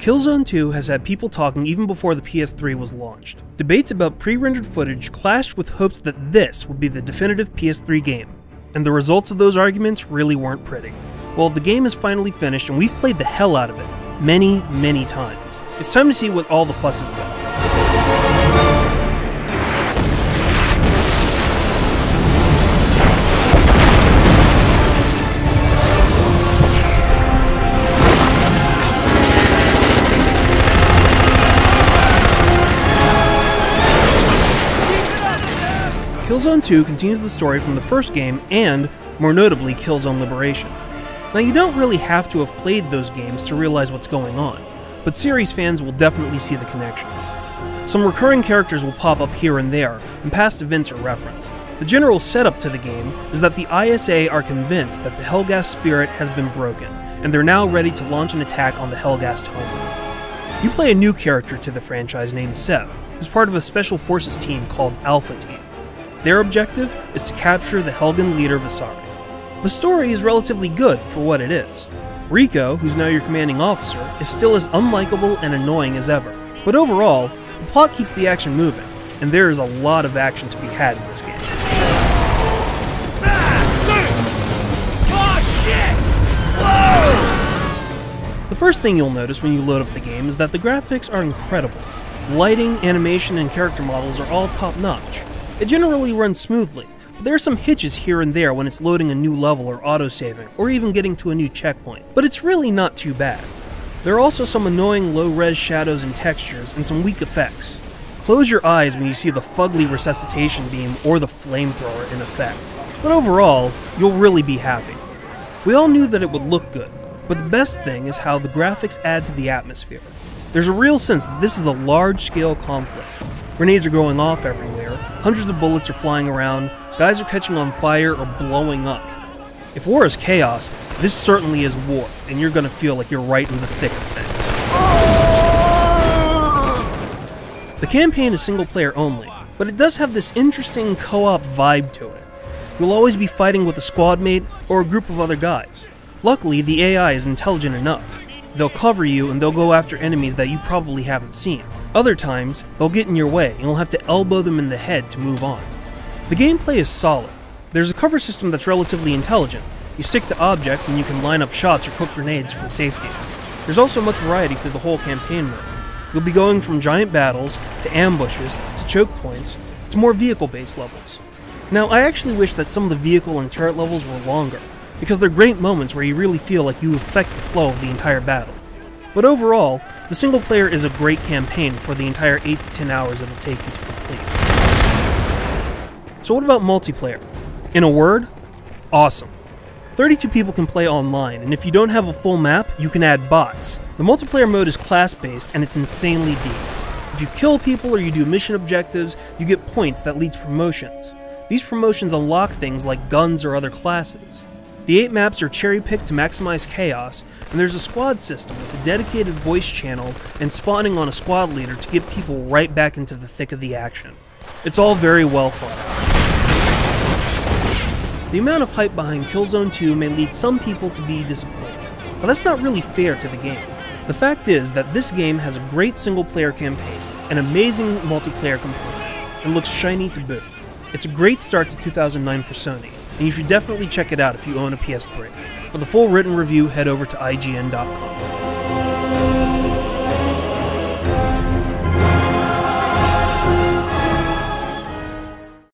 Killzone 2 has had people talking even before the PS3 was launched. Debates about pre-rendered footage clashed with hopes that this would be the definitive PS3 game, and the results of those arguments really weren't pretty. Well, the game is finally finished and we've played the hell out of it, many, many times. It's time to see what all the fuss is about. Killzone 2 continues the story from the first game and, more notably, Killzone Liberation. Now, you don't really have to have played those games to realize what's going on, but series fans will definitely see the connections. Some recurring characters will pop up here and there, and past events are referenced. The general setup to the game is that the ISA are convinced that the Helghast spirit has been broken, and they're now ready to launch an attack on the Helghast homeworld. You play a new character to the franchise named Sev, who's part of a special forces team called Alpha Team. Their objective is to capture the Helghan leader Visari. The story is relatively good for what it is. Rico, who's now your commanding officer, is still as unlikable and annoying as ever. But overall, the plot keeps the action moving, and there is a lot of action to be had in this game. The first thing you'll notice when you load up the game is that the graphics are incredible. The lighting, animation, and character models are all top-notch. It generally runs smoothly, but there are some hitches here and there when it's loading a new level or autosaving, or even getting to a new checkpoint, but it's really not too bad. There are also some annoying low-res shadows and textures, and some weak effects. Close your eyes when you see the fugly resuscitation beam or the flamethrower in effect, but overall, you'll really be happy. We all knew that it would look good, but the best thing is how the graphics add to the atmosphere. There's a real sense that this is a large-scale conflict. Grenades are going off everywhere, hundreds of bullets are flying around, guys are catching on fire or blowing up. If war is chaos, this certainly is war, and you're gonna feel like you're right in the thick of things. The campaign is single player only, but it does have this interesting co-op vibe to it. You'll always be fighting with a squad mate or a group of other guys. Luckily, the AI is intelligent enough. They'll cover you and they'll go after enemies that you probably haven't seen. Other times, they'll get in your way and you'll have to elbow them in the head to move on. The gameplay is solid. There's a cover system that's relatively intelligent. You stick to objects and you can line up shots or cook grenades from safety. There's also much variety through the whole campaign mode. You'll be going from giant battles, to ambushes, to choke points, to more vehicle-based levels. Now, I actually wish that some of the vehicle and turret levels were longer, because they're great moments where you really feel like you affect the flow of the entire battle. But overall, the single player is a great campaign for the entire 8 to 10 hours it'll take you to complete. So what about multiplayer? In a word, awesome. 32 people can play online, and if you don't have a full map, you can add bots. The multiplayer mode is class-based, and it's insanely deep. If you kill people or you do mission objectives, you get points that lead to promotions. These promotions unlock things like guns or other classes. The 8 maps are cherry-picked to maximize chaos, and there's a squad system with a dedicated voice channel and spawning on a squad leader to get people right back into the thick of the action. It's all very well thought out. The amount of hype behind Killzone 2 may lead some people to be disappointed, but that's not really fair to the game. The fact is that this game has a great single-player campaign, an amazing multiplayer component, and looks shiny to boot. It's a great start to 2009 for Sony, and you should definitely check it out if you own a PS3. For the full written review, head over to IGN.com.